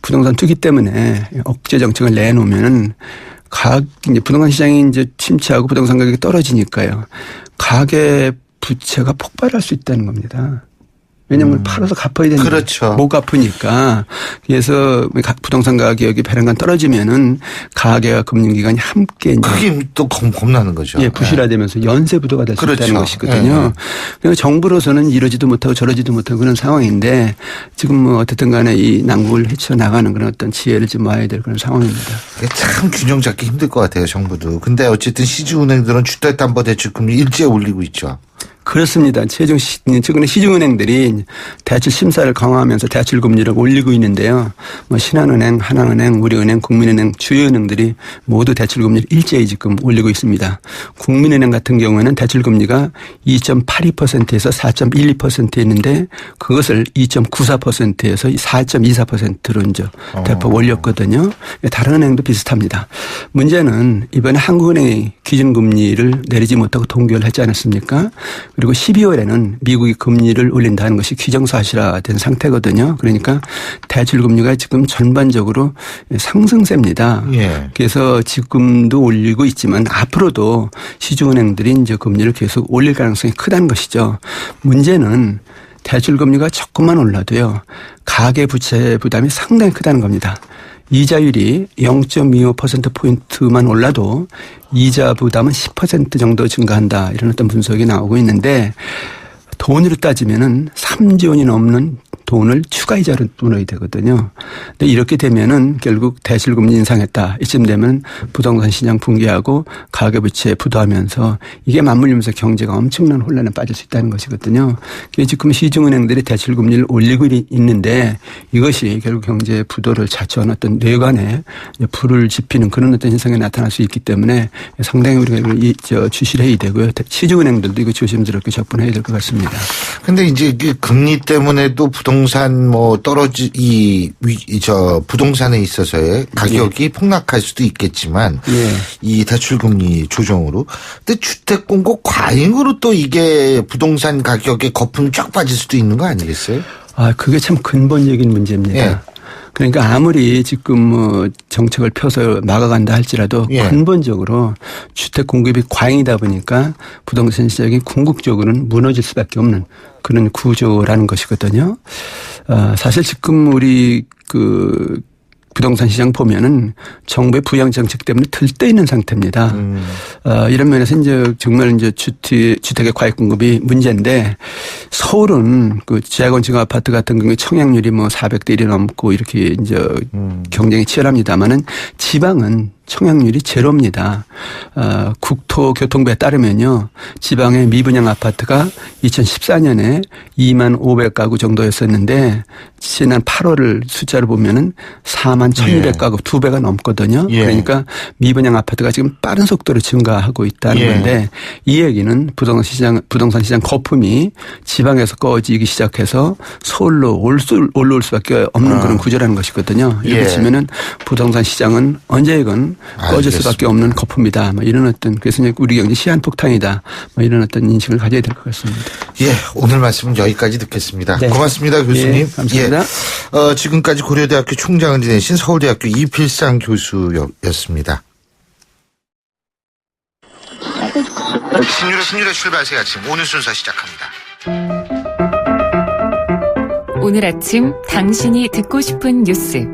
부동산 투기 때문에 억제 정책을 내놓으면은 이제 부동산 시장이 이제 침체하고 부동산 가격이 떨어지니까요. 가계 부채가 폭발할 수 있다는 겁니다. 왜냐하면 팔아서 갚아야 되는데 그렇죠. 못 갚으니까. 그래서 부동산 가격이 배란간 떨어지면은 가계와 금융기관이 함께 그게 또 겁나는 거죠. 예, 부실화되면서 연쇄부도가 될 수 그렇죠. 있다는 것이거든요. 그러니까 정부로서는 이러지도 못하고 저러지도 못하고 그런 상황인데 지금 뭐 어쨌든 간에 이 난국을 헤쳐나가는 그런 어떤 지혜를 좀 모아야 될 그런 상황입니다. 참 균형 잡기 힘들 것 같아요, 정부도. 근데 어쨌든 시중은행들은 주택담보대출금리 일제히 올리고 있죠. 그렇습니다. 최근에 시중은행들이 대출 심사를 강화하면서 대출 금리를 올리고 있는데요. 뭐 신한은행, 하나은행, 우리은행, 국민은행 주요 은행들이 모두 대출 금리를 일제히 지금 올리고 있습니다. 국민은행 같은 경우에는 대출 금리가 2.82%에서 4.12%였는데 그것을 2.94%에서 4.24%로 이제 대폭 올렸거든요. 다른 은행도 비슷합니다. 문제는 이번에 한국은행이 기준금리를 내리지 못하고 동결을 했지 않았습니까? 그리고 12월에는 미국이 금리를 올린다는 것이 기정사실화된 상태거든요. 그러니까 대출금리가 지금 전반적으로 상승세입니다. 예. 그래서 지금도 올리고 있지만 앞으로도 시중은행들이 이제 금리를 계속 올릴 가능성이 크다는 것이죠. 문제는 대출금리가 조금만 올라도요. 가계부채 부담이 상당히 크다는 겁니다. 이자율이 0.25%포인트만 올라도 이자 부담은 10% 정도 증가한다. 이런 어떤 분석이 나오고 있는데 돈으로 따지면은 3조 원이 넘는 돈을 추가 이자로 물어야 되거든요. 근데 이렇게 되면은 결국 대출금리 인상했다. 이쯤 되면 부동산 시장 붕괴하고 가계부채에 부도하면서 이게 맞물리면서 경제가 엄청난 혼란에 빠질 수 있다는 것이거든요. 지금 시중은행들이 대출금리를 올리고 있는데 이것이 결국 경제 부도를 자초한 어떤 뇌관에 불을 지피는 그런 어떤 현상이 나타날 수 있기 때문에 상당히 우리가 주시를 해야 되고요. 시중은행들도 이거 조심스럽게 접근해야 될 것 같습니다. 근데 이제 금리 때문에도 부동산 부동산에 있어서의 가격이 폭락할 수도 있겠지만 이 대출금리 조정으로 근데 주택 공급 과잉으로 또 이게 부동산 가격의 거품이 쫙 빠질 수도 있는 거 아니겠어요? 그게 참 근본적인 문제입니다. 예. 그러니까 아무리 지금 뭐 정책을 펴서 막아간다 할지라도 근본적으로 주택 공급이 과잉이다 보니까 부동산 시장이 궁극적으로는 무너질 수밖에 없는 그런 구조라는 것이거든요. 사실 지금 우리 부동산 시장 보면은 정부의 부양 정책 때문에 들떠 있는 상태입니다. 이런 면에서 이제 정말 이제 주택의 과액 공급이 문제인데 서울은 그 지하건축 아파트 같은 경우에 청약률이 뭐 400대 1이 넘고 이렇게 이제 경쟁이 치열합니다만은 지방은 청약률이 제로입니다. 국토교통부에 따르면요. 지방의 미분양 아파트가 2014년에 2만 500가구 정도였었는데 지난 8월을 숫자를 보면은 4만 1,200가구 2배가 넘거든요. 그러니까 미분양 아파트가 지금 빠른 속도로 증가하고 있다는 건데 이 얘기는 부동산 시장 거품이 지방에서 꺼지기 시작해서 서울로 올라올 수밖에 없는 그런 구조라는 것이거든요. 이렇게 치면은 부동산 시장은 언제건 꺼질 수밖에 없는 거품이다. 뭐 이런 어떤 그래서 우리 경제 시한폭탄이다. 뭐 이런 어떤 인식을 가져야 될 것 같습니다. 예, 오늘 말씀은 여기까지 듣겠습니다. 네. 고맙습니다, 교수님. 예, 감사합니다. 지금까지 고려대학교 총장을 지내신 서울대학교 이필상 교수였습니다. 신율의 출발새 아침 오늘 순서 시작합니다. 오늘 아침 당신이 듣고 싶은 뉴스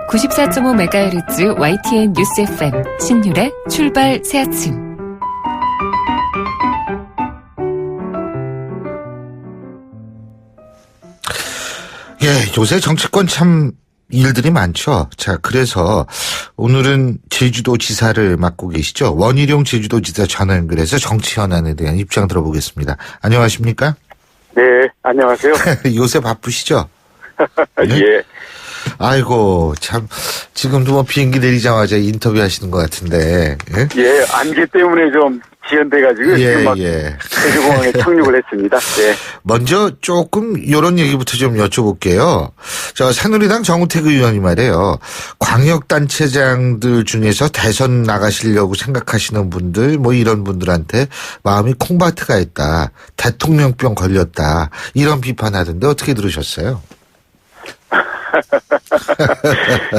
94.5MHz YTN 뉴스 FM 신율의 출발 새아침. 예, 요새 정치권 참 일들이 많죠. 자, 그래서 오늘은 제주도지사를 맡고 계시죠. 원희룡 제주도지사 전화 연결해서 정치 현안에 대한 입장 들어보겠습니다. 안녕하십니까? 네, 안녕하세요. 요새 바쁘시죠? 네? 예. 아이고, 참, 지금도 뭐 비행기 내리자마자 인터뷰 하시는 것 같은데. 예? 예, 안개 때문에 좀 지연돼가지고. 제주공항에 착륙을 했습니다. 예. 먼저 조금 요런 얘기부터 좀 여쭤볼게요. 새누리당 정우택 의원이 말이에요. 광역단체장들 중에서 대선 나가시려고 생각하시는 분들, 뭐 이런 분들한테 마음이 콩밭가 있다. 대통령병 걸렸다. 이런 비판하던데 어떻게 들으셨어요?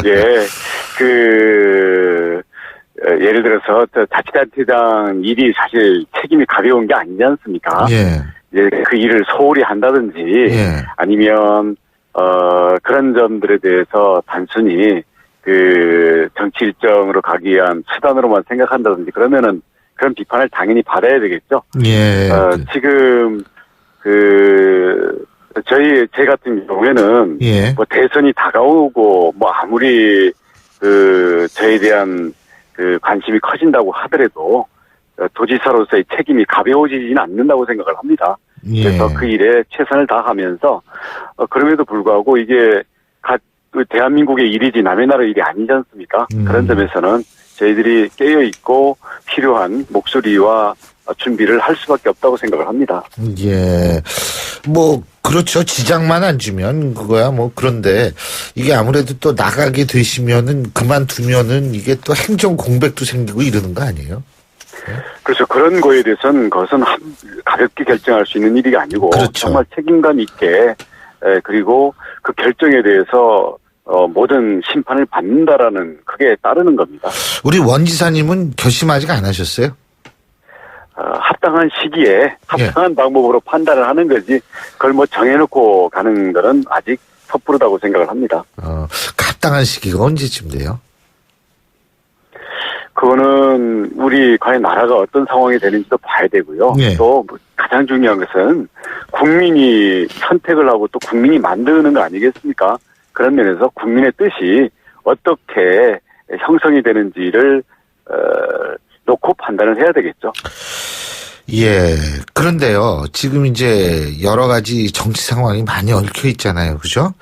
예, 예를 들어서, 자치단체장 일이 사실 책임이 가벼운 게 아니지 않습니까? 예. 그 일을 소홀히 한다든지, 아니면, 그런 점들에 대해서 단순히, 정치 일정으로 가기 위한 수단으로만 생각한다든지, 그러면은, 그런 비판을 당연히 받아야 되겠죠? 예. 지금, 제 같은 경우에는, 뭐 대선이 다가오고, 뭐 아무리, 저에 대한 관심이 커진다고 하더라도, 도지사로서의 책임이 가벼워지지는 않는다고 생각을 합니다. 그래서 그 일에 최선을 다하면서, 그럼에도 불구하고 이게, 대한민국의 일이지 남의 나라 일이 아니지 않습니까? 그런 점에서는 저희들이 깨어있고 필요한 목소리와 준비를 할 수밖에 없다고 생각을 합니다. 예. 그렇죠. 지장만 안 주면 그거야 그런데 이게 아무래도 또 나가게 되시면은 그만두면은 이게 또 행정 공백도 생기고 이러는 거 아니에요? 그래서 그런 거에 대해서는 그것은 가볍게 결정할 수 있는 일이 아니고 정말 책임감 있게 그리고 그 결정에 대해서 모든 심판을 받는다라는 그게 따르는 겁니다. 우리 원 지사님은 결심 아직 안 하셨어요? 합당한 시기에 합당한 방법으로 판단을 하는 거지 그걸 정해놓고 가는 거는 아직 섣부르다고 생각을 합니다. 합당한 시기가 언제쯤 돼요? 그거는 우리 과연 나라가 어떤 상황이 되는지도 봐야 되고요. 또 가장 중요한 것은 국민이 선택을 하고 또 국민이 만드는 거 아니겠습니까? 그런 면에서 국민의 뜻이 어떻게 형성이 되는지를 놓고 판단을 해야 되겠죠. 예. 그런데요, 지금 이제 여러 가지 정치 상황이 많이 얽혀 있잖아요. 그죠?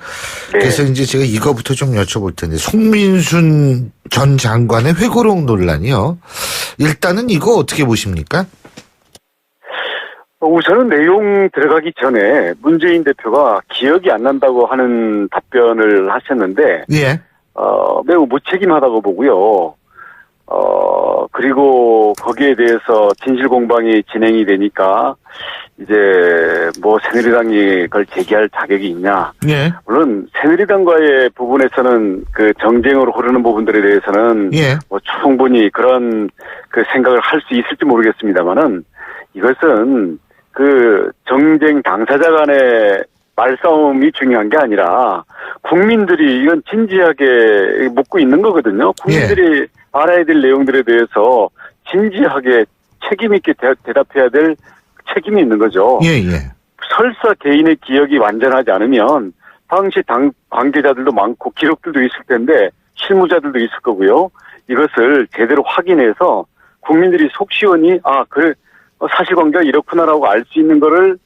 그래서 이제 제가 이거부터 좀 여쭤볼 텐데, 송민순 전 장관의 회고록 논란이요. 일단은 이거 어떻게 보십니까? 우선은 내용 들어가기 전에 문재인 대표가 기억이 안 난다고 하는 답변을 하셨는데, 매우 무책임하다고 보고요. 그리고 거기에 대해서 진실 공방이 진행이 되니까 이제 새누리당이 그걸 제기할 자격이 있냐. 물론 새누리당과의 부분에서는 정쟁으로 흐르는 부분들에 대해서는 충분히 그런 생각을 할 수 있을지 모르겠습니다만은 이것은 정쟁 당사자 간의 말싸움이 중요한 게 아니라 국민들이 이건 진지하게 묻고 있는 거거든요. 국민들이 알아야 될 내용들에 대해서 진지하게 책임 있게 대답해야 될 책임이 있는 거죠. 설사 개인의 기억이 완전하지 않으면 당시 당 관계자들도 많고 기록들도 있을 텐데 실무자들도 있을 거고요. 이것을 제대로 확인해서 국민들이 속 시원히 그래 사실관계가 이렇구나라고 알 수 있는 거를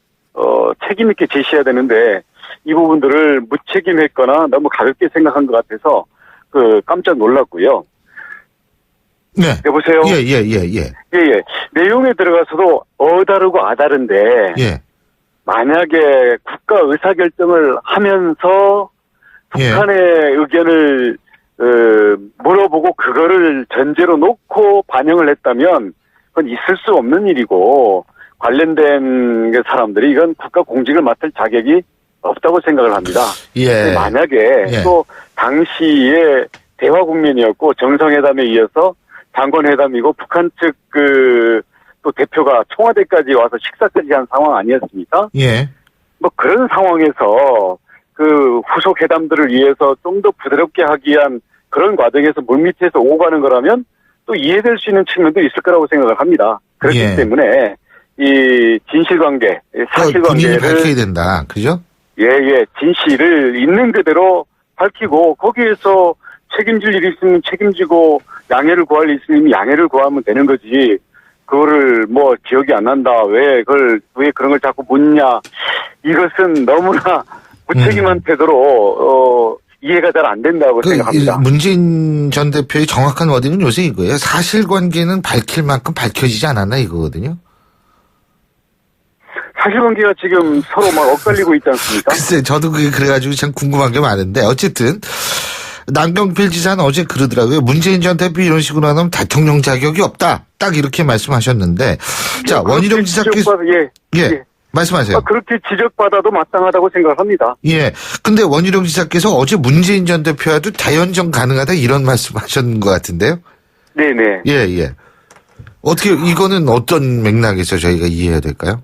책임 있게 제시해야 되는데 이 부분들을 무책임했거나 너무 가볍게 생각한 것 같아서 깜짝 놀랐고요. 네. 여보세요? 예. 내용에 들어가서도 다르고 다른데 만약에 국가 의사결정을 하면서 북한의 의견을 물어보고 그거를 전제로 놓고 반영을 했다면 그건 있을 수 없는 일이고 관련된 사람들이 이건 국가 공직을 맡을 자격이 없다고 생각을 합니다. 만약에 또 당시에 대화 국면이었고 정상회담에 이어서 장관회담이고 북한 측 또 대표가 청와대까지 와서 식사까지 한 상황 아니었습니까? 뭐 그런 상황에서 후속 회담들을 위해서 좀 더 부드럽게 하기 위한 그런 과정에서 물밑에서 오고 가는 거라면 또 이해될 수 있는 측면도 있을 거라고 생각을 합니다. 그렇기 때문에 이 진실관계, 사실관계를 밝혀야 된다. 그죠? 진실을 있는 그대로 밝히고 거기에서 책임질 일이 있으면 책임지고 양해를 구할 일이 있으면 양해를 구하면 되는 거지. 그거를 기억이 안 난다. 왜 그런 걸 자꾸 묻냐. 이것은 너무나 무책임한 태도로 이해가 잘 안 된다고 생각합니다. 문재인 전 대표의 정확한 워딩은 요새 이거예요. 사실관계는 밝힐 만큼 밝혀지지 않았나 이거거든요. 사실관계가 지금 서로 엇갈리고 있지 않습니까? 글쎄, 저도 그래가지고 참 궁금한 게 많은데 어쨌든 남경필 지사는 어제 그러더라고요. 문재인 전 대표 이런 식으로 하면 대통령 자격이 없다. 딱 이렇게 말씀하셨는데 자, 원희룡 지사께서 말씀하세요. 그렇게 지적받아도 마땅하다고 생각합니다. 근데 원희룡 지사께서 어제 문재인 전 대표와도 대연정 가능하다 이런 말씀하셨는 것 같은데요. 네네. 어떻게 이거는 어떤 맥락에서 저희가 이해해야 될까요?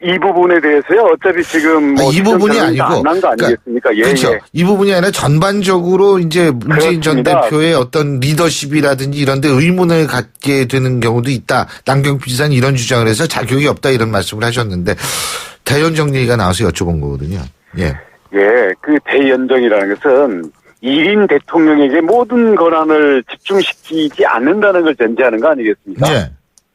이 부분에 대해서요. 어차피 지금 이 부분이 아니고 안난 거 아니겠습니까? 그렇죠. 이 부분이 아니라 전반적으로 이제 문재인 전 대표의 어떤 리더십이라든지 이런 데 의문을 갖게 되는 경우도 있다. 남경필 지사는 이런 주장을 해서 자격이 없다 이런 말씀을 하셨는데 대연정 얘기가 나와서 여쭤본 거거든요. 그 대연정이라는 것은 1인 대통령에게 모든 권한을 집중시키지 않는다는 걸 전제하는 거 아니겠습니까?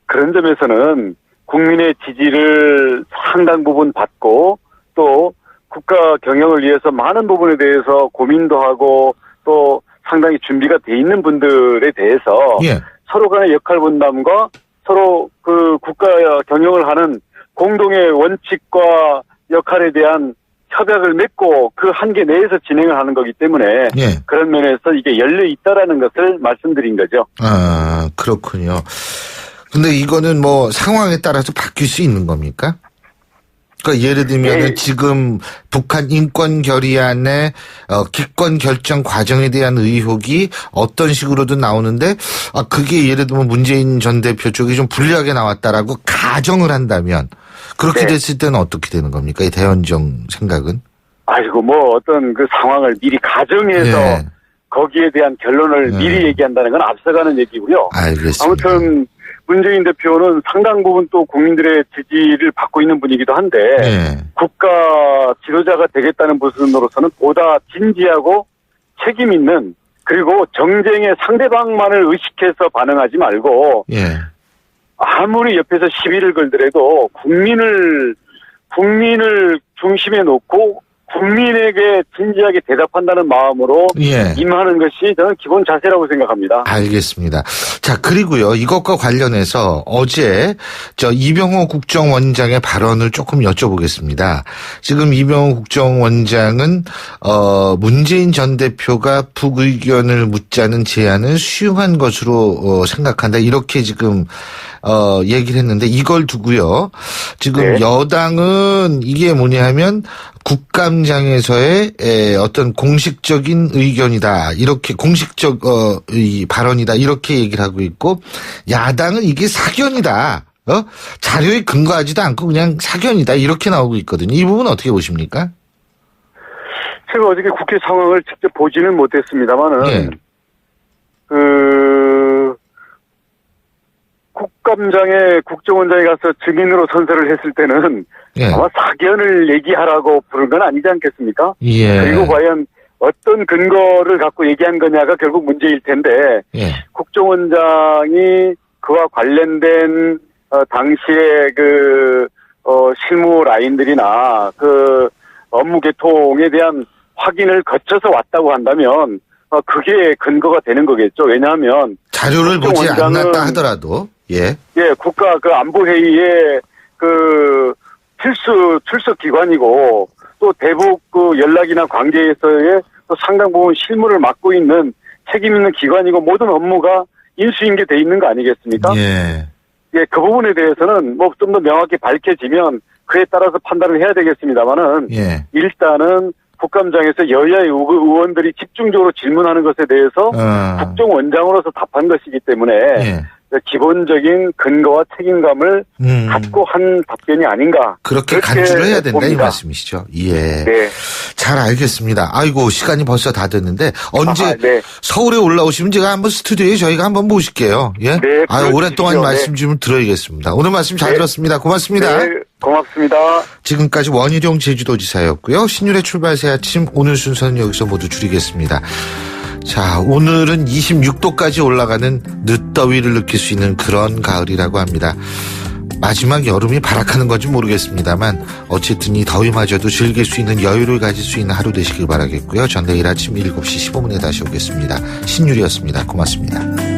그런 점에서는 국민의 지지를 상당 부분 받고 또 국가 경영을 위해서 많은 부분에 대해서 고민도 하고 또 상당히 준비가 돼 있는 분들에 대해서 서로 간의 역할 분담과 서로 국가 경영을 하는 공동의 원칙과 역할에 대한 협약을 맺고 그 한계 내에서 진행을 하는 거기 때문에 그런 면에서 이게 열려 있다라는 것을 말씀드린 거죠. 그렇군요. 근데 이거는 상황에 따라서 바뀔 수 있는 겁니까? 그러니까 예를 들면 지금 북한 인권 결의안의 기권 결정 과정에 대한 의혹이 어떤 식으로든 나오는데 그게 예를 들면 문재인 전 대표 쪽이 좀 불리하게 나왔다라고 가정을 한다면 그렇게 됐을 때는 어떻게 되는 겁니까? 이 대연정 생각은? 어떤 상황을 미리 가정해서 거기에 대한 결론을 미리 얘기한다는 건 앞서가는 얘기고요. 알겠습니다. 아무튼 문재인 대표는 상당 부분 또 국민들의 지지를 받고 있는 분이기도 한데 국가 지도자가 되겠다는 부분으로서는 보다 진지하고 책임 있는 그리고 정쟁의 상대방만을 의식해서 반응하지 말고 아무리 옆에서 시비를 걸더라도 국민을 중심에 놓고 국민에게 진지하게 대답한다는 마음으로 임하는 것이 저는 기본 자세라고 생각합니다. 알겠습니다. 자, 그리고요. 이것과 관련해서 어제 이병호 국정원장의 발언을 조금 여쭤보겠습니다. 지금 이병호 국정원장은 문재인 전 대표가 북의견을 묻자는 제안을 수용한 것으로 생각한다. 이렇게 지금 얘기를 했는데 이걸 두고요. 지금 여당은 이게 뭐냐 하면 국감장에서의 어떤 공식적인 의견이다. 이렇게 공식적 이 발언이다. 이렇게 얘기를 하고 있고 야당은 이게 사견이다. 자료에 근거하지도 않고 그냥 사견이다 이렇게 나오고 있거든요. 이 부분 어떻게 보십니까? 제가 어저께 국회 상황을 직접 보지는 못했습니다만은 예. 국감장에 국정원장이 가서 증인으로 선서를 했을 때는 예. 아마 사견을 얘기하라고 부른 건 아니지 않겠습니까? 예. 그리고 과연 어떤 근거를 갖고 얘기한 거냐가 결국 문제일 텐데 예. 국정원장이 그와 관련된 당시에 실무 라인들이나 업무 계통에 대한 확인을 거쳐서 왔다고 한다면 그게 근거가 되는 거겠죠. 왜냐하면 자료를 보지 않았다 하더라도 예, 국가 안보회의의 필수 출석 기관이고 또 대북 연락이나 관계에서의 또 상당 부분 실무를 맡고 있는 책임 있는 기관이고 모든 업무가 인수인계돼 있는 거 아니겠습니까? 예, 그 부분에 대해서는 좀 더 명확히 밝혀지면 그에 따라서 판단을 해야 되겠습니다만은 예. 일단은 국감장에서 여야의 의원들이 집중적으로 질문하는 것에 대해서 국정원장으로서 답한 것이기 때문에 예. 기본적인 근거와 책임감을 갖고 한 답변이 아닌가. 그렇게 간주를 해야 된다 이 말씀이시죠. 예. 네. 잘 알겠습니다. 아이고 시간이 벌써 다 됐는데 언제 네. 서울에 올라오시면 제가 한번 스튜디오에 저희가 한번 모실게요. 예. 네. 오랫동안 말씀 좀 들어야겠습니다. 오늘 말씀 잘 들었습니다. 고맙습니다. 네. 고맙습니다. 지금까지 원희룡 제주도지사였고요. 신율의 출발 새 아침 오늘 순서는 여기서 모두 줄이겠습니다. 자, 오늘은 26도까지 올라가는 늦더위를 느낄 수 있는 그런 가을이라고 합니다. 마지막 여름이 발악하는 건지 모르겠습니다만 어쨌든 이 더위마저도 즐길 수 있는 여유를 가질 수 있는 하루 되시길 바라겠고요. 전 내일 아침 7시 15분에 다시 오겠습니다. 신율이었습니다. 고맙습니다.